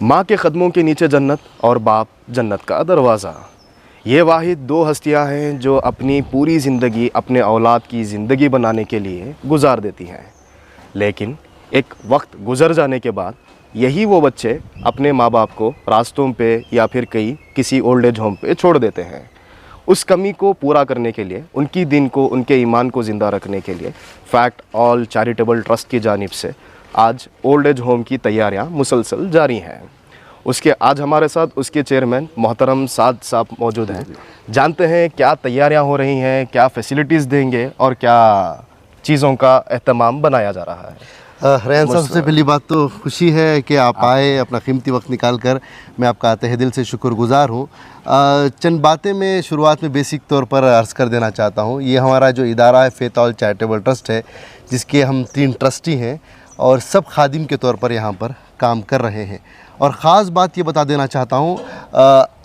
माँ के कदमों के नीचे जन्नत और बाप जन्नत का दरवाज़ा। ये वाहिद दो हस्तियाँ हैं जो अपनी पूरी ज़िंदगी अपने औलाद की ज़िंदगी बनाने के लिए गुजार देती हैं, लेकिन एक वक्त गुज़र जाने के बाद यही वो बच्चे अपने माँ बाप को रास्तों पे या फिर किसी ओल्ड एज होम पे छोड़ देते हैं। उस कमी को पूरा करने के लिए, उनकी दिन को, उनके ईमान को ज़िंदा रखने के लिए फैक्ट ऑल चैरिटेबल ट्रस्ट की जानिब से आज ओल्ड एज होम की तैयारियां मुसलसल जारी हैं। उसके आज हमारे साथ उसके चेयरमैन मोहतरम साद साहब मौजूद हैं। जानते हैं क्या तैयारियां हो रही हैं, क्या फैसिलिटीज़ देंगे और क्या चीज़ों का एहतमाम बनाया जा रहा है। रेहान साहब, सबसे पहली बात तो खुशी है कि आप आए, अपना कीमती वक्त निकाल कर। मैं आपका तहे दिल से शुक्रगुज़ार हूँ। चंद बातें मैं शुरुआत में बेसिक तौर पर अर्ज़ कर देना चाहता हूँ। ये हमारा जो इदारा है फेथ ऑल चैरिटेबल ट्रस्ट है, जिसके हम 3 ट्रस्टी हैं और सब खादिम के तौर पर यहाँ पर काम कर रहे हैं। और ख़ास बात ये बता देना चाहता हूँ,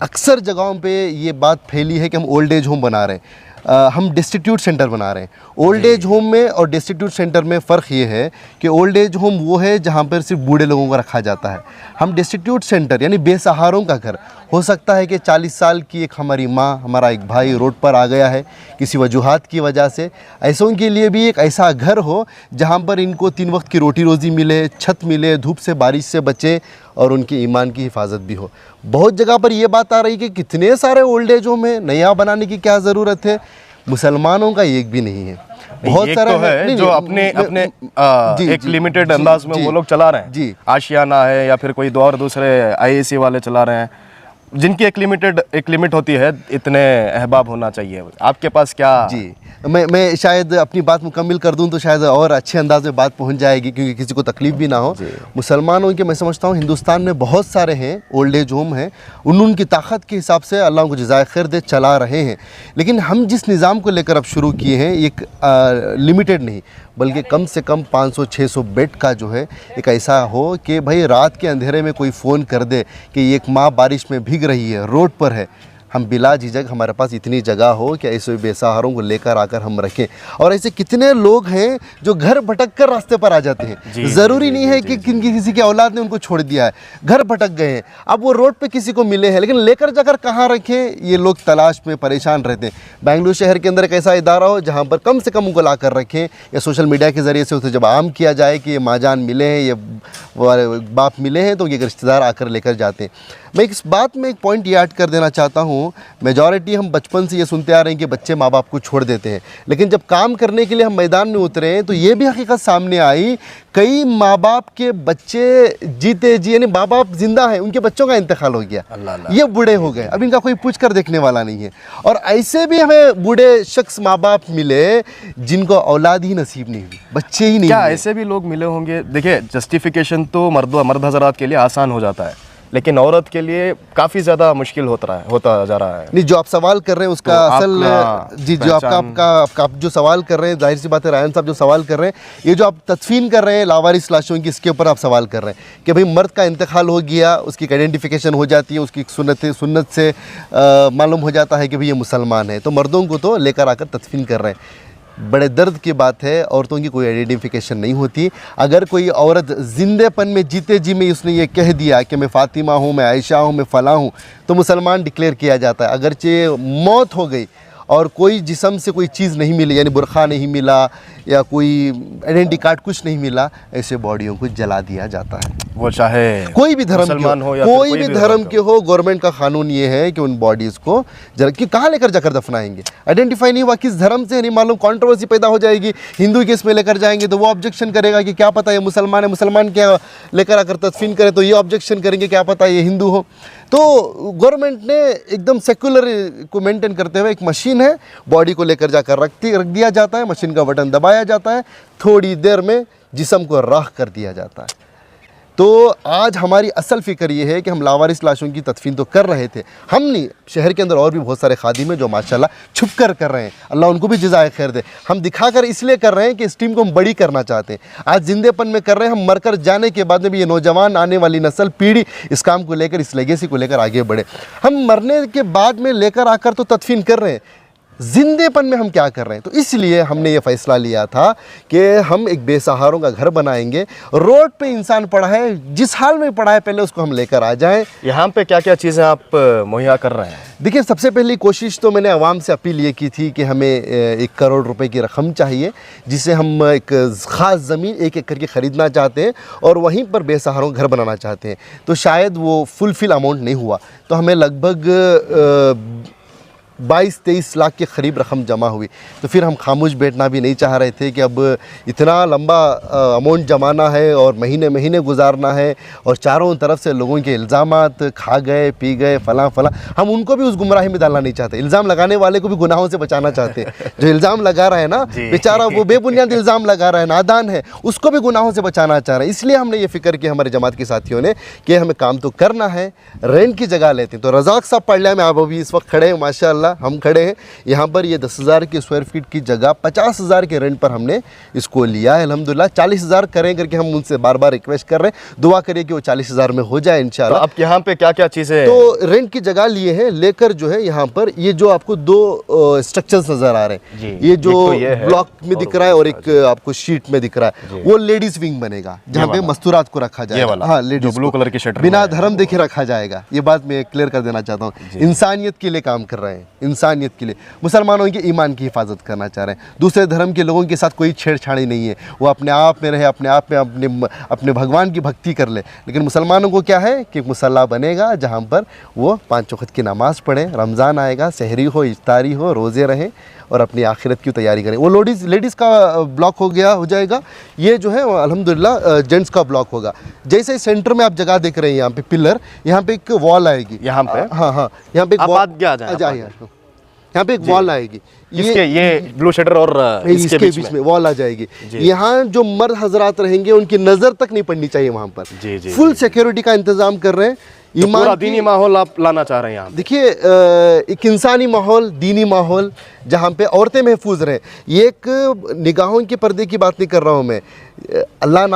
अक्सर जगहों पे ये बात फैली है कि हम ओल्ड एज होम बना रहे हैं। हम डिस्ट्रीब्यूट सेंटर बना रहे हैं। ओल्ड एज होम में और डिस्ट्रीब्यूट सेंटर में फ़र्क ये है कि ओल्ड एज होम वो है जहाँ पर सिर्फ बूढ़े लोगों को रखा जाता है। हम डिस्ट्रीब्यूट सेंटर यानी बेसहारों का घर, हो सकता है कि 40 साल की एक हमारी माँ, हमारा एक भाई रोड पर आ गया है किसी वजूहात की वजह से, ऐसों के लिए भी एक ऐसा घर हो जहाँ पर इनको 3 वक्त की रोटी रोज़ी मिले, छत मिले, धूप से बारिश से बचे और उनकी ईमान की हिफाजत भी हो। बहुत जगह पर यह बात आ रही कि कितने सारे ओल्ड एज होम है, नया बनाने की क्या ज़रूरत है। मुसलमानों का एक भी नहीं है। बहुत सारे तो है जो अपने एक लिमिटेड अंदाज में वो लोग चला रहे हैं जी। आशियाना है या फिर कोई और दूसरे आईएसी वाले चला रहे हैं, जिनकी एक लिमिट होती है, इतने अहबाब होना चाहिए। आपके पास क्या? जी, मैं शायद अपनी बात मुकम्मिल कर दूं तो शायद और अच्छे अंदाज में बात पहुंच जाएगी, क्योंकि किसी को तकलीफ़ भी ना हो। मुसलमानों के मैं समझता हूं हिंदुस्तान में बहुत सारे हैं ओल्ड एज होम हैं, उनकी ताकत के हिसाब से अल्लाह उनको जज़ाए खैर दे चला रहे हैं। लेकिन हम जिस निज़ाम को लेकर अब शुरू किए हैं, एक लिमिटेड नहीं बल्कि कम से कम 500-600 बेड का जो है एक ऐसा हो कि भाई रात के अंधेरे में कोई फ़ोन कर दे कि एक माँ बारिश में भीग रही है, रोड पर है, हम बिला झिझक हमारे पास इतनी जगह हो कि ऐसे बेसहारों को लेकर आकर हम रखें। और ऐसे कितने लोग हैं जो घर भटक कर रास्ते पर आ जाते हैं। ज़रूरी नहीं है कि किसी के औलाद ने उनको छोड़ दिया है, घर भटक गए हैं, अब वो रोड पे किसी को मिले हैं, लेकिन लेकर जाकर कहाँ रखें, ये लोग तलाश में परेशान रहते हैं। बेंगलुरु शहर के अंदर एक ऐसा इदारा हो जहाँ पर कम से कम उनको ला कर रखें, या सोशल मीडिया के ज़रिए से उसे जब आम किया जाए कि ये माँजान मिले हैं, ये बाप मिले हैं, तो ये रिश्तेदार आकर लेकर जाते हैं। मैं इस बात में एक पॉइंट ये ऐड कर देना चाहता हूँ, मेजॉरिटी हम बचपन से ये सुनते आ रहे हैं कि बच्चे माँ बाप को छोड़ देते हैं, लेकिन जब काम करने के लिए हम मैदान में उतरे हैं तो ये भी हकीकत सामने आई, कई माँ बाप के बच्चे जीते जी, यानी माँ बाप जिंदा हैं, उनके बच्चों का इंतकाल हो गया, ये बूढ़े हो गए, अब इनका कोई पूछ कर देखने वाला नहीं है। और ऐसे भी हमें बूढ़े शख्स माँ बाप मिले जिनको औलाद ही नसीब नहीं हुई, बच्चे ही नहीं। क्या ऐसे भी लोग मिले होंगे? देखिए, जस्टिफिकेशन तो मर्द हजरात के लिए आसान हो जाता है, लेकिन औरत के लिए काफ़ी ज़्यादा मुश्किल होता जा रहा है। नहीं, जो आप सवाल कर रहे हैं उसका तो असल जी, जो आपका जो सवाल कर रहे हैं, जाहिर सी बात है रायन साहब जो सवाल कर रहे हैं, ये जो आप तदफीन कर रहे हैं लावारिस लाशों की, इसके ऊपर आप सवाल कर रहे हैं कि भाई मर्द का इंतकाल हो गया, उसकी आइडेंटिफिकेशन हो जाती है, उसकी सुन्नत से मालूम हो जाता है कि भाई ये मुसलमान है, तो मर्दों को तो लेकर आकर तदफीन कर रहे हैं। बड़े दर्द की बात है, औरतों की कोई आइडेंटिफिकेशन नहीं होती। अगर कोई औरत जिंदेपन में जीते जी में उसने ये कह दिया कि मैं फ़ातिमा हूँ, मैं आयशा हूँ, मैं फ़लाँ हूँ, तो मुसलमान डिक्लेयर किया जाता है। अगरचे मौत हो गई और कोई जिस्म से कोई चीज़ नहीं मिली, यानी बुरखा नहीं मिला या कोई आइडेंटिटी कार्ड कुछ नहीं मिला, ऐसे बॉडियों को जला दिया जाता है। वो चाहे कोई भी धर्म हो या कोई भी धर्म के हो, गवर्नमेंट का कानून ये है कि उन बॉडीज़ को कि कहाँ लेकर जाकर दफनाएंगे, आइडेंटिफाई नहीं हुआ किस धर्म से, नहीं मालूम, कंट्रोवर्सी पैदा हो जाएगी। हिंदू केस में लेकर जाएंगे तो वो ऑब्जेक्शन करेगा कि क्या पता ये मुसलमान है, मुसलमान क्या लेकर आकर तदफीन करे तो ये ऑब्जेक्शन करेंगे क्या पता ये हिंदू हो। तो गवर्नमेंट ने एकदम सेकुलर को मेंटेन करते हुए एक मशीन है, बॉडी को लेकर जाकर रख दिया जाता है, मशीन का बटन दबाया जाता है, थोड़ी देर में जिस्म को राख कर दिया जाता है। तो आज हमारी असल फ़िक्र ये है कि हम लावारिस लाशों की तदफीन तो कर रहे थे, हम नहीं, शहर के अंदर और भी बहुत सारे खादिम हैं जो माशाल्लाह छुप कर रहे हैं, अल्लाह उनको भी जज़ाए खैर दे। हम दिखाकर इसलिए कर रहे हैं कि इस टीम को हम बड़ी करना चाहते हैं। आज जिंदेपन में कर रहे हैं, हम मरकर जाने के बाद में भी ये नौजवान आने वाली नस्ल पीढ़ी इस काम को लेकर, इस लेगेसी को लेकर आगे बढ़े। हम मरने के बाद में लेकर आकर तो तदफीन कर रहे हैं, जिंदेपन में हम क्या कर रहे हैं। तो इसलिए हमने ये फैसला लिया था कि हम एक बेसहारों का घर बनाएंगे। रोड पे इंसान पड़ा है, जिस हाल में पड़ा है पहले उसको हम लेकर आ जाएं। यहाँ पे क्या क्या चीज़ें आप मुहैया कर रहे हैं? देखिए, सबसे पहली कोशिश तो मैंने आवाम से अपील ये की थी कि हमें 1 करोड़ रुपए की रकम चाहिए, जिसे हम एक ख़ास ज़मीन 1 एकड़ की ख़रीदना चाहते हैं और वहीं पर बेसहारों घर बनाना चाहते हैं। तो शायद वो फुलफिल अमाउंट नहीं हुआ, तो हमें लगभग 22-23 लाख के करीब रकम जमा हुई। तो फिर हम खामोश बैठना भी नहीं चाह रहे थे कि अब इतना लंबा अमाउंट जमाना है और महीने महीने गुजारना है और चारों तरफ से लोगों के इल्ज़ामात, खा गए पी गए फलां फलां, हम उनको भी उस गुमराही में डालना नहीं चाहते। इल्ज़ाम लगाने वाले को भी गुनाहों से बचाना चाहते हैं। जो इल्ज़ाम लगा रहा है ना, बेचारा वो बेबुनियाद इल्ज़ाम लगा रहा है, नादान है, उसको भी गुनाहों से बचाना चाह रहे हैं। इसलिए हमने ये फ़िक्र की हमारे जमात के साथियों ने कि हमें काम तो करना है, रेंट की जगह लेते हैं। तो रज़ाक साहब पढ़ में आप अभी इस वक्त खड़े हैं, माशाअल्लाह हम खड़े हैं यहाँ पर। ये 10,000 की स्क्वायर फीट की जगह 50,000 के रेंट पर हमने इसको लिया है अल्हम्दुलिल्लाह। 40,000 करें करके हम उनसे बार बार रिक्वेस्ट कर रहे हैं, दुआ करिए कि वो 40,000 में हो जाए इंशाल्लाह। तो अब यहाँ पे क्या क्या चीज़ें? तो रेंट की जगह लिए हैं, लेकर जो है यहाँ पर ये जो आपको 2 स्ट्रक्चर्स नजर आ रहे हैं, ये जो ब्लॉक में दिख रहा है और एक आपको शीट में दिख रहा है, वो लेडीज विंग बनेगा जहाँ पे मस्तूरात को रखा जाएगा। हाँ, लेडीज ब्लू कलर की शर्ट बिना धर्म देखे रखा जाएगा। ये बात मैं क्लियर कर देना चाहता हूँ। इंसानियत के लिए काम कर रहे हैं, इंसानियत के लिए, मुसलमानों के ईमान की हिफाजत करना चाह रहे हैं। दूसरे धर्म के लोगों के साथ कोई छेड़छाड़ी नहीं है, वो अपने आप में रहे, अपने आप में अपने भगवान की भक्ति कर ले। लेकिन मुसलमानों को क्या है कि मुसल्ला बनेगा जहाँ पर वो 5 वक्त की नमाज़ पढ़ें, रमज़ान आएगा, सहरी हो, इफ्तारी हो, रोज़े रहें और अपनी आखिरत की तैयारी करें। वो लेडीज़ का ब्लॉक हो जाएगा। ये जो है अल्हम्दुलिल्लाह जेंट्स का ब्लॉक होगा। जैसे सेंटर में आप जगह देख रहे हैं, यहाँ पे पिलर, यहाँ पे एक वॉल आएगी। यहाँ पे हाँ, यहाँ पे यहाँ पे एक वॉल आएगी। ये ब्लू शटर और इसके बीच में वॉल आ जाएगी। यहाँ जो मर्द हजरात रहेंगे उनकी नज़र तक नहीं पड़नी चाहिए वहाँ पर। फुल सिक्योरिटी का इंतजाम कर रहे हैं। तो पूरा दीनी माहौल आप लाना चाह रहे हैं यहाँ? देखिए, एक इंसानी माहौल, दीनी माहौल, जहाँ पे औरतें महफूज रहें। ये एक निगाहों के पर्दे की बात नहीं कर रहा हूँ मैं। अल्लाह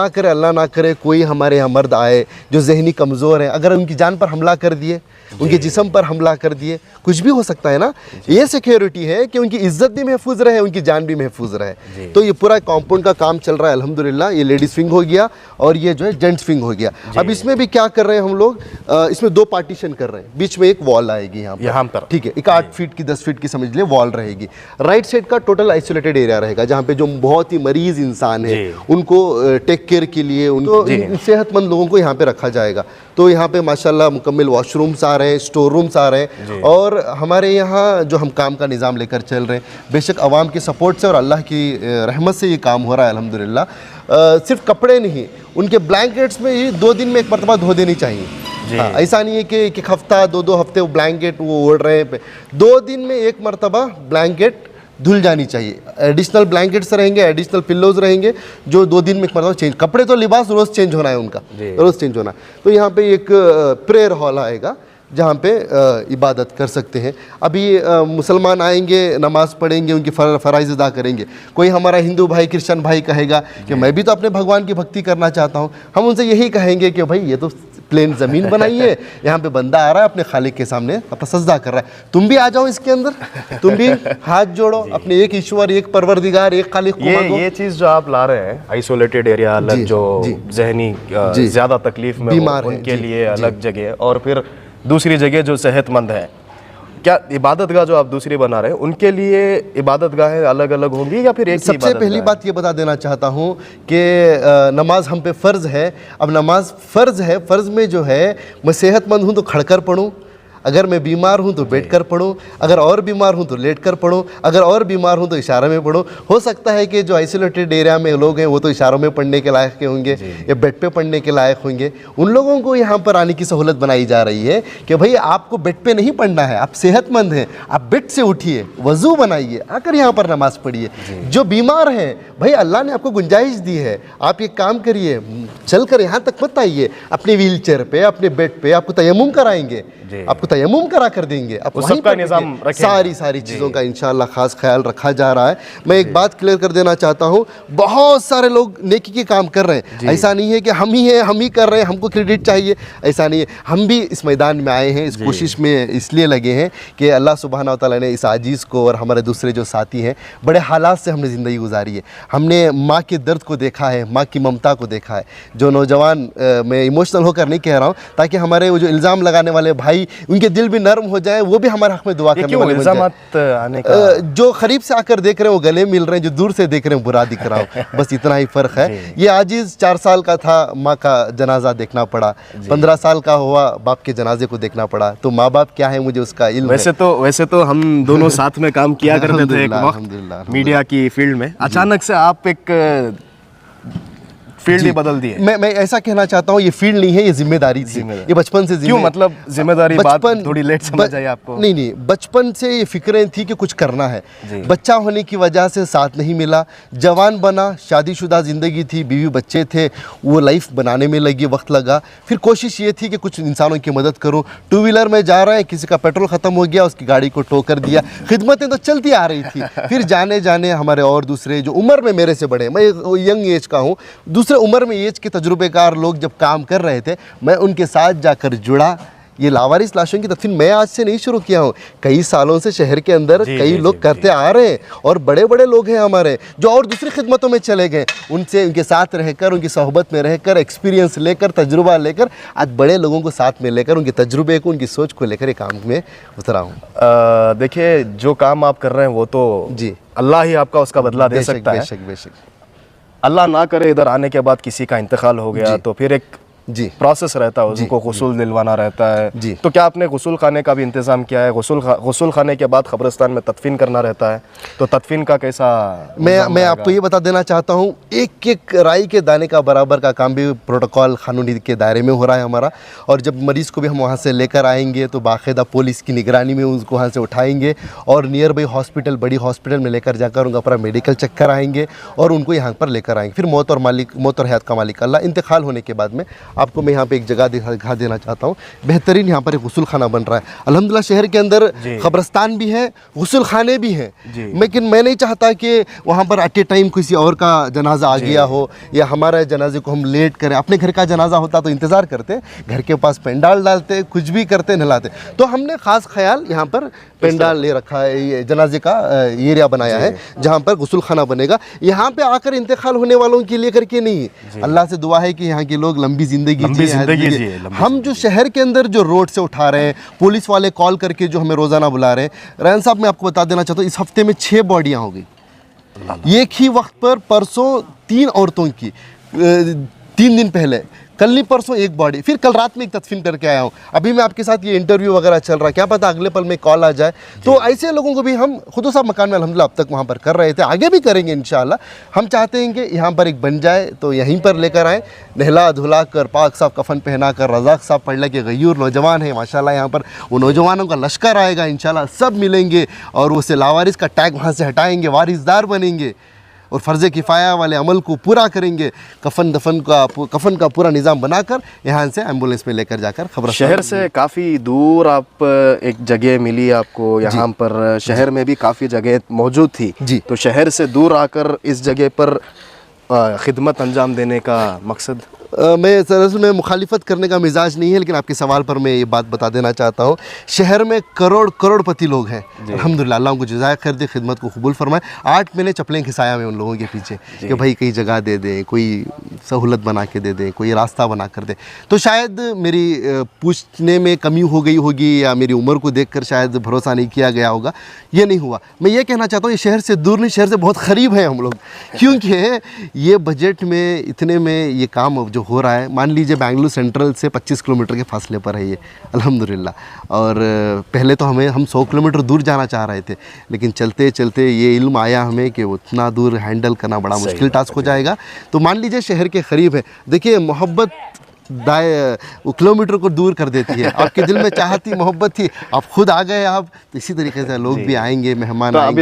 ना करे कोई हमारे यहाँ मर्द आए जो जहनी कमज़ोर है, अगर उनकी जान पर हमला कर दिए, उनके जिस्म पर हमला कर दिए, कुछ भी हो सकता है ना। ये सिक्योरिटी है कि उनकी इज्जत भी महफूज रहे, उनकी जान भी महफूज रहे। तो ये पूरा कॉम्पाउंड का काम चल रहा है अल्हम्दुलिल्लाह। ये लेडीज़ विंग हो गया और ये जो है जेंट्स विंग हो गया। अब इसमें भी क्या कर रहे हैं हम लोग, इसमें 2 पार्टीशन कर रहे हैं, बीच में एक वॉल आएगी यहाँ पर। ठीक है, एक 8 फीट की 10 फीट की समझ ले वॉल रहेगी। राइट साइड का टोटल आइसोलेटेड एरिया रहेगा, जहाँ पे जो बहुत ही मरीज इंसान है उनको टेक केयर के लिए, उनको सेहतमंद लोगों को यहाँ पे रखा जाएगा। तो यहाँ पे माशाल्लाह मुकम्मल वॉशरूम्स आ रहे हैं, स्टोर रूम्स आ रहे हैं और हमारे यहाँ जो हम काम का निज़ाम लेकर चल रहे हैं, बेशक आवाम के सपोर्ट से और अल्लाह की रहमत से ये काम हो रहा है अल्हम्दुलिल्लाह। सिर्फ कपड़े नहीं, उनके ब्लैंकेट्स में ही 2 दिन में एक मरतबा धो देनी चाहिए। हाँ, ऐसा नहीं है कि 1 हफ्ता 2 हफ्ते वो ब्लैंकेट वो ओढ़ रहे हैं। 2 दिन में एक मरतबा ब्लैंकेट धुल जानी चाहिए। एडिशनल ब्लैंकेट्स रहेंगे, एडिशनल पिल्लोज रहेंगे जो 2 दिन में एक मरतबा चेंज। कपड़े तो लिबास रोज़ चेंज होना है उनका, रोज़ चेंज होना। तो यहाँ पे एक प्रेयर हॉल आएगा जहाँ पे इबादत कर सकते हैं। अभी मुसलमान आएंगे, नमाज़ पढ़ेंगे, उनकी फ़राइज़ अदा करेंगे। कोई हमारा हिंदू भाई, क्रिश्चियन भाई कहेगा कि मैं भी तो अपने भगवान की भक्ति करना चाहता हूँ, हम उनसे यही कहेंगे कि भाई ये तो प्लेन ज़मीन बनाई है, यहाँ पे बंदा आ रहा है अपने खालिक के सामने अपना सजदा कर रहा है, तुम भी आ जाओ इसके अंदर, तुम भी हाथ जोड़ो, अपने एक ईश्वर, एक परवरदिगार, एक खालिक को मांगो। ये चीज़ जो आप ला रहे हैं, आइसोलेटेड एरिया अलग, जो जहनी ज़्यादा तकलीफ में बीमार उनके लिए अलग जगह, और फिर दूसरी जगह जो सेहतमंद है, क्या इबादतगाह जो आप दूसरी बना रहे हैं उनके लिए इबादतगाहें अलग अलग होंगी या फिर एक? सबसे पहली बात ये बता देना चाहता हूँ कि नमाज हम पे फ़र्ज़ है। अब नमाज फ़र्ज़ है, फ़र्ज़ में जो है मैं सेहतमंद हूँ तो खड़कर पढ़ूँ, अगर मैं बीमार हूँ तो बैठ कर पढ़ूँ, अगर और बीमार हूँ तो लेट कर पढ़ूँ, अगर और बीमार हूँ तो इशारे में पढ़ूँ। हो सकता है कि जो आइसोलेटेड एरिया में लोग हैं वो तो इशारों में पढ़ने के लायक के होंगे या बेड पे पढ़ने के लायक होंगे। उन लोगों को यहाँ पर आने की सहूलत बनाई जा रही है कि भाई आपको बेड पे नहीं पढ़ना है, आप सेहतमंद हैं, आप बेड से उठिए, वज़ू बनाइए, आकर यहाँ पर नमाज़ पढ़िए। जो बीमार हैं भाई अल्लाह ने आपको गुंजाइश दी है, आप ये काम करिए, चल कर यहाँ तक मत आइए, अपने व्हील चेयर पर, अपने बेड पर आपको तयम्मुम कराएंगे, आपको तयम्मुम करा कर देंगे, आप उस वहीं सबका पर निज़ाम रखेंगे। रखेंगे। सारी चीज़ों का इंशाल्लाह खास ख्याल रखा जा रहा है। मैं एक बात क्लियर कर देना चाहता हूँ, बहुत सारे लोग नेकी के काम कर रहे हैं, ऐसा नहीं है कि हम ही हैं, हम ही कर रहे हैं, हमको क्रेडिट चाहिए, ऐसा नहीं है। हम भी इस मैदान में आए हैं, इस कोशिश में इसलिए लगे हैं कि अल्लाह सुब्हानहू व तआला ने इस आजीज़ को और हमारे दूसरे जो साथी हैं, बड़े हालात से हमने ज़िंदगी गुजारी है। हमने माँ के दर्द को देखा है, माँ की ममता को देखा है। जो नौजवान, मैं इमोशनल होकर नहीं कह रहा हूँ, ताकि हमारे वो जो इल्ज़ाम लगाने वाले भाई, उनके दिल भी नर्म हो जाए, वो भी हमारे हक़ में दुआ करने वाले बन जाए। आने का जो करीब से आकर देख रहे हैं वो गले मिल रहे हैं, जो दूर से देख रहे हैं बुरा दिख रहा हूँ, बस इतना ही फ़र्क है। ये आजीज़ 4 साल का था, माँ का जनाजा देखना पड़ा, 15 साल का हुआ, बाप के जनाजे को देखना पड़ा। तो माँ बाप क्या है मुझे उसका इल्म है। वैसे तो हम दोनों साथ में काम किया करते थे एक अल्हम्दुलिल्लाह, वक्त अल्हम्दुलिल्लाह। मीडिया की फील्ड में। अचानक से आप एक फील्ड ही बदल दी है। मैं ऐसा कहना चाहता हूँ, ये फील्ड नहीं है, ये जिम्मेदारी थी, ये बचपन से क्यों, मतलब जिम्मेदारी बात थोड़ी लेट समझ आई आपको? नहीं, बचपन से ये फिक्रें थी कि कुछ करना है। बच्चा होने की वजह से साथ नहीं मिला, जवान बना, शादीशुदा ज़िंदगी थी, बीवी बच्चे थे, वो लाइफ बनाने में लगी, वक्त लगा। फिर कोशिश ये थी कि कुछ इंसानों की मदद करूँ। 2 व्हीलर में जा रहे हैं, किसी का पेट्रोल ख़त्म हो गया, उसकी गाड़ी को टो कर दिया, खिदमतें तो चलती आ रही थी। फिर जाने जाने हमारे और दूसरे जो उम्र में मेरे से बड़े, मैं यंग एज का हूँ, दूसरे उम्र में एज के तजुर्बेकार लोग जब काम कर रहे थे, मैं उनके साथ जाकर जुड़ा। ये लावारिस लाशों की तदफीन मैं आज से नहीं शुरू किया हूँ, कई सालों से शहर के अंदर कई लोग करते आ रहे हैं, और बड़े बड़े लोग हैं हमारे जो और दूसरी खिदमतों में चले गए। उनसे, उनके साथ रहकर, उनकी सोहबत में रहकर, एक्सपीरियंस लेकर, तजुर्बा लेकर, आज बड़े लोगों को साथ में लेकर, उनके तजुर्बे को, उनकी सोच को लेकर ये काम में उतरा हूँ। देखिए, जो काम आप कर रहे हैं वो तो जी अल्लाह ही आपका उसका बदला दे सकता है। बेशक बेशक। अल्लाह ना करे इधर आने के बाद किसी का इंतकाल हो गया तो फिर एक जी प्रोसेस रहता है, उसको गुस्ल दिलवाना रहता है। जी। तो क्या आपने गुस्ल खाने का भी इंतज़ाम किया है? गुस्ल खाने के बाद कब्रिस्तान में तदफीन करना रहता है, तो तदफीन का कैसा? मैं आपको ये बता देना चाहता हूँ, एक एक राई के दाने का बराबर का काम भी प्रोटोकॉल कानूनी के दायरे में हो रहा है हमारा। और जब मरीज़ को भी हम वहाँ से लेकर आएंगे तो बाकायदा पुलिस की निगरानी में उसको वहाँ से उठाएंगे और नियर बाई हॉस्पिटल, बड़ी हॉस्पिटल में लेकर जाकर उनका पूरा मेडिकल चेक कराएंगे और उनको यहाँ पर लेकर आएंगे। फिर मौत और हयात का मालिक अल्लाह। इंतकाल होने के बाद में आपको मैं यहाँ पे एक जगह दिखा देना चाहता हूँ, बेहतरीन यहाँ पर एक गुस्ल खाना बन रहा है। अल्हम्दुलिल्लाह शहर के अंदर कब्रिस्तान भी है, गुस्ल खाने भी हैं, लेकिन मैं नहीं चाहता कि वहाँ पर एट ए टाइम किसी और का जनाजा आ गया हो या हमारे जनाजे को हम लेट करें। अपने घर का जनाजा होता तो इंतज़ार करते, घर के पास पेंडाल डालते, कुछ भी करते, नहलाते। तो हमने ख़ास ख्याल यहाँ पर पेंडाल ले रखा है, ये जनाजे का एरिया बनाया है जहाँ पर गुस्ल खाना बनेगा। यहाँ पे आकर इंतकाल होने वालों के लिए करके नहीं, अल्लाह से दुआ है कि यहाँ के लोग लंबी ज़िंदगी हम जो शहर के अंदर जो रोड से उठा रहे हैं, पुलिस वाले कॉल करके जो हमें रोज़ाना बुला रहे हैं। रैन साहब, मैं आपको बता देना चाहता हूँ, इस हफ्ते में 6 बॉडियाँ हो गई एक ही वक्त पर। परसों 3 औरतों की, 3 दिन पहले, कल नहीं परसों एक बॉडी, फिर कल रात में एक तदफीन करके आया हूँ। अभी मैं आपके साथ ये इंटरव्यू वगैरह चल रहा है, क्या पता अगले पल में कॉल आ जाए। तो ऐसे लोगों को भी हम खुद साहब मकान में अल्हम्दुलिल्लाह अब तक वहाँ पर कर रहे थे, आगे भी करेंगे इंशाल्लाह। हम चाहते हैं कि यहाँ पर एक बन जाए तो यहीं पर लेकर आएँ, नहला धुला कर, पाक साहब कफन पहना कर, रज़ाक साहब पढ़ के गयूर नौजवान है माशाल्लाह, यहाँ पर वो नौजवानों का लश्कर आएगा इंशाल्लाह, सब मिलेंगे और उसे लावारिस का टैग वहाँ से हटाएँगे, वारिसदार बनेंगे और फ़र्ज़ किफ़ाया वाले अमल को पूरा करेंगे। कफन का पूरा निज़ाम बनाकर यहाँ से एम्बुलेंस में लेकर जाकर खबर। शहर से काफ़ी दूर आप एक जगह मिली आपको, यहाँ पर शहर में भी काफ़ी जगह मौजूद थी जी। तो शहर से दूर आकर इस जगह पर खिदमत अंजाम देने का मकसद? मैं दरअसल में मुखालिफत करने का मिजाज नहीं है, लेकिन आपके सवाल पर मैं ये बात बता देना चाहता हूँ। शहर में करोड़पति लोग हैं, अल्हम्दुलिल्लाह, अल्लाह उनको जज़ाए खैर दे, खिदमत को कबूल फरमाए। 8 महीने चप्पलें खिसाया मैं उन लोगों के पीछे कि भाई कहीं जगह दे दें, कोई सहूलत बना के दे दें, कोई रास्ता बना कर दे। तो शायद मेरी पूछने में कमी हो गई होगी या मेरी उम्र को देख कर शायद भरोसा नहीं किया गया होगा, ये नहीं हुआ। मैं ये कहना चाहता हूँ, ये शहर से दूर नहीं, शहर से बहुत करीब है हम लोग, क्योंकि ये बजट में इतने में ये काम जो हो रहा है, मान लीजिए बेंगलुरु सेंट्रल से 25 किलोमीटर के फासले पर है ये अल्हम्दुलिल्लाह। और पहले तो हम 100 किलोमीटर दूर जाना चाह रहे थे, लेकिन चलते चलते ये इल्म आया हमें कि उतना दूर हैंडल करना बड़ा मुश्किल टास्क हो जाएगा। तो मान लीजिए शहर के करीब है। देखिए, मोहब्बत वो किलोमीटर को दूर कर देती है। आपके दिल में चाहत थी, मोहब्बत थी, आप खुद आ गए, आप तो इसी तरीके से लोग भी आएंगे, मेहमान तो अब आएंगे।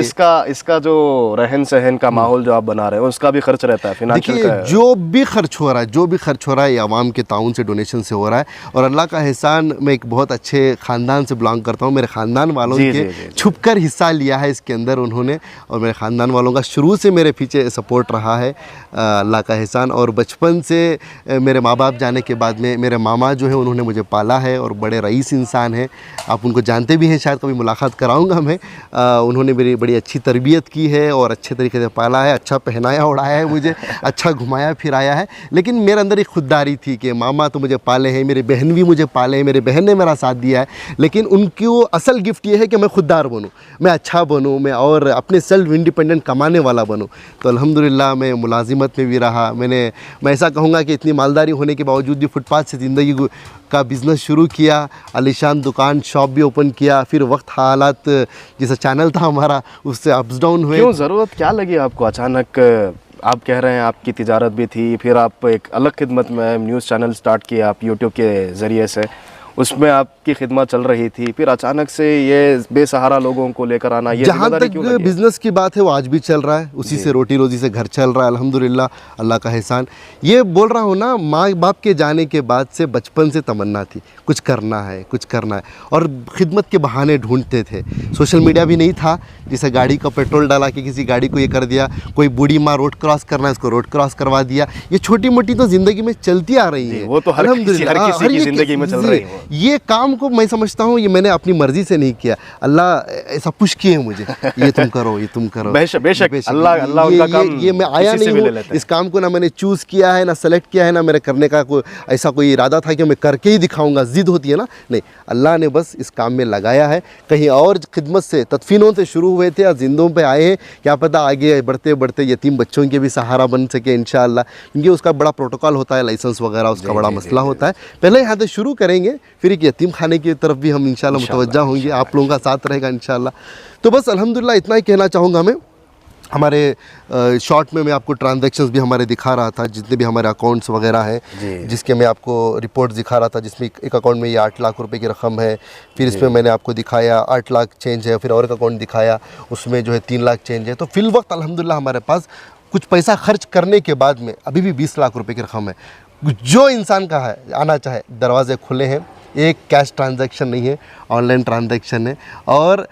इसका जो रहन सहन का माहौल जो आप बना रहे हो उसका भी खर्च रहता है, फिनेंशियल देखिए का। जो भी खर्च हो रहा है ये आवाम के ताउन से, डोनेशन से हो रहा है। और अल्लाह का एहसान, मैं एक बहुत अच्छे ख़ानदान से बिलोंग करता हूँ, मेरे ख़ानदान वालों के छुपकर हिस्सा लिया है इसके अंदर उन्होंने, और मेरे ख़ानदान वालों का शुरू से मेरे पीछे सपोर्ट रहा है, अल्लाह का एहसान। और बचपन से मेरे माँ बाप जाने के बाद में मेरे मामा जो है उन्होंने मुझे पाला है, और बड़े रईस इंसान हैं, आप उनको जानते भी हैं, शायद कभी मुलाकात कराऊंगा मैं। उन्होंने मेरी बड़ी अच्छी तरबियत की है और अच्छे तरीके से पाला है, अच्छा पहनाया उड़ाया है मुझे, अच्छा घुमाया फिराया है। लेकिन मेरे अंदर एक खुददारी थी कि मामा तो मुझे पाले हैं, मेरी बहन भी मुझे पाले हैं, मेरी बहन ने मेरा साथ दिया है, लेकिन उनकी वो असल गिफ्ट ये है कि मैं खुददार बनूँ, मैं अच्छा बनूँ, मैं और अपने सेल्फ इंडिपेंडेंट कमाने वाला बनूँ। तो अल्हम्दुलिल्लाह मैं मुलाजिमत में भी रहा, मैं ऐसा कहूँगा कि इतनी मालदारी होने के बावजूद भी फुटपाथ से ज़िंदगी का बिज़नेस शुरू किया, आलीशान दुकान शॉप भी ओपन किया, फिर वक्त हालात जैसा चैनल था हमारा उससे अप्स डाउन हुए। क्यों, ज़रूरत क्या लगी आपको अचानक? आप कह रहे हैं आपकी तिजारत भी थी, फिर आप एक अलग खिदमत में न्यूज़ चैनल स्टार्ट किया आप यूट्यूब के ज़रिए से, उसमें आपकी खिदमत चल रही थी, फिर अचानक से ये बेसहारा लोगों को लेकर आना, ये जहाँ तक बिज़नेस की बात है वो आज भी चल रहा है, उसी से रोटी रोज़ी से घर चल रहा है अल्हम्दुलिल्लाह, अल्लाह का एहसान। ये बोल रहा हूँ ना, माँ बाप के जाने के बाद से बचपन से तमन्ना थी कुछ करना है, कुछ करना है, और खिदमत के बहाने ढूंढते थे। सोशल मीडिया भी नहीं था, जैसे गाड़ी का पेट्रोल डाला कि किसी गाड़ी को ये कर दिया, कोई बूढ़ी माँ रोड क्रॉस करना है उसको रोड क्रॉस करवा दिया, ये छोटी मोटी तो ज़िंदगी में चलती आ रही है, वो तो हर किसी की ज़िंदगी में चल रही है। ये काम को मैं समझता हूँ ये मैंने अपनी मर्जी से नहीं किया, अल्लाह ऐसा पुश किए मुझे, ये तुम करो, ये तुम करो। बेशक अल्लाह उनका काम, ये मैं आया नहीं हूँ इस काम को, ना मैंने चूज़ किया है, ना सेलेक्ट किया है, ना मेरे करने का कोई ऐसा कोई इरादा था कि मैं करके ही दिखाऊंगा, जिद होती है ना, नहीं, अल्लाह ने बस इस काम में लगाया है। कहीं और खिदमत से, तदफीनों से शुरू हुए थे, आज जिंदों पे आए हैं, क्या पता आगे बढ़ते बढ़ते यतीम बच्चों के भी सहारा बन सके इंशाअल्लाह, क्योंकि उसका बड़ा प्रोटोकॉल होता है, लाइसेंस वगैरह उसका बड़ा मसला होता है। पहले यहाँ से शुरू करेंगे, फिर एक यतीम खाने की तरफ भी हम इंशाल्लाह मुतवज्जा होंगे, आप लोगों का साथ रहेगा इंशाल्लाह। तो बस अल्हम्दुलिल्लाह इतना ही कहना चाहूँगा मैं। हमारे शॉर्ट में मैं आपको ट्रांजैक्शंस भी हमारे दिखा रहा था, जितने भी हमारे अकाउंट्स वगैरह हैं, जिसके मैं आपको रिपोर्ट दिखा रहा था, जिसमें एक अकाउंट में ये 8 लाख रुपए की रकम है, फिर इसमें मैंने आपको दिखाया 8 लाख चेंज है, फिर और एक अकाउंट दिखाया उसमें जो है 3 लाख चेंज है। तो फिल वक्त अल्हम्दुलिल्लाह हमारे पास कुछ पैसा खर्च करने के बाद में अभी भी 20 लाख रुपये की रकम है। जो इंसान का है आना चाहे, दरवाजे खुले हैं, एक कैश ट्रांजैक्शन नहीं है, ऑनलाइन ट्रांजैक्शन है, और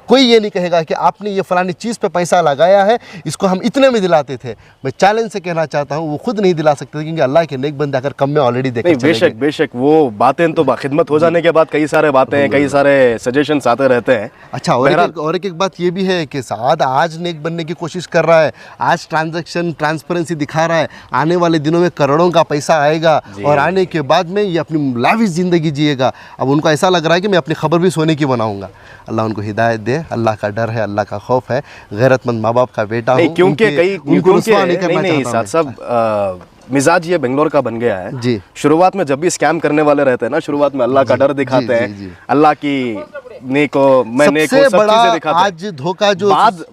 कोई ये नहीं कहेगा कि आपने ये फलानी चीज़ पे पैसा लगाया है, इसको हम इतने में दिलाते थे। मैं चैलेंज से कहना चाहता हूँ वो खुद नहीं दिला सकते, क्योंकि अल्लाह के नेक बंदे अगर कम में ऑलरेडी देखे। बेशक वो बातें तो खिदमत हो जाने के बाद कई सारे बातें, कई सारे सजेशंस आते रहते हैं। अच्छा, और एक बात ये भी है कि साद आज नेक बनने की कोशिश कर रहा है, आज ट्रांजैक्शन ट्रांसपेरेंसी दिखा रहा है, आने वाले दिनों में करोड़ों का पैसा आएगा, और आने के बाद में ये अपनी लाविश ज़िंदगी जिएगा। अब उनको ऐसा लग रहा है कि मैं अपनी खबर भी सोने की बनाऊँगा। अल्लाह उनको हिदायत दे, अल्लाह का डर है, अल्लाह का खौफ है, गैरतमंद माँ बाप का बेटा हूँ, क्योंकि उनको रुसवा नहीं करना चाहता मैं। मिजाज ये बेंगलोर का बन गया है जी। शुरुआत में जब भी स्कैम करने वाले रहते हैं ना, शुरुआत में अल्लाह का डर दिखाते हैं, अल्लाह की सबसे बड़ा आज धोखा जो बाद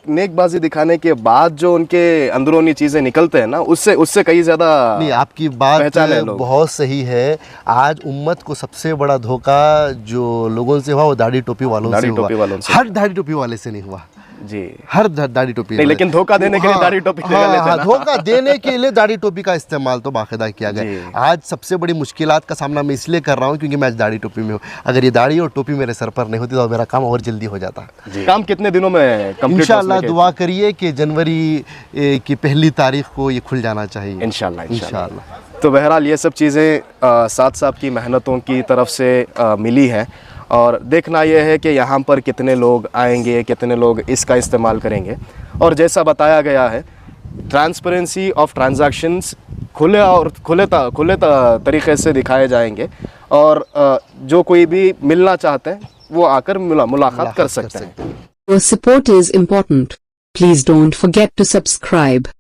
नेकबाजी दिखाने के बाद जो उनके अंदरूनी चीजें निकलते हैं ना, उससे कई ज्यादा नहीं। आपकी बात बहुत सही है। आज उम्मत को सबसे बड़ा धोखा जो लोगों से हुआ वो दाढ़ी टोपी वालों से हुआ। हर दाढ़ी टोपी वाले से नहीं हुआ जी, हर दाढ़ी टोपी नहीं, लेकिन धोखा देने के लिए दाढ़ी टोपी धोखा देने के लिए दाढ़ी टोपी का इस्तेमाल तो बाकायदा किया गया। आज सबसे बड़ी मुश्किलात का सामना मैं इसलिए कर रहा हूँ क्योंकि मैं आज दाढ़ी टोपी में हूँ। अगर ये दाढ़ी और टोपी मेरे सर पर नहीं होती तो मेरा काम और जल्दी हो जाता। काम कितने दिनों में इंशाल्लाह दुआ करिए कि जनवरी की पहली तारीख को ये खुल जाना चाहिए इंशाल्लाह। तो बहरहाल ये सब चीज़ें साथ साथ की मेहनतों की तरफ से मिली है, और देखना यह है कि यहाँ पर कितने लोग आएंगे, कितने लोग इसका इस्तेमाल करेंगे। और जैसा बताया गया है, ट्रांसपेरेंसी ऑफ ट्रांजैक्शंस खुले तरीक़े से दिखाए जाएंगे, और जो कोई भी मिलना चाहते हैं वो आकर मुलाकात कर सकते हैं। Your support is important. Please don't forget to subscribe.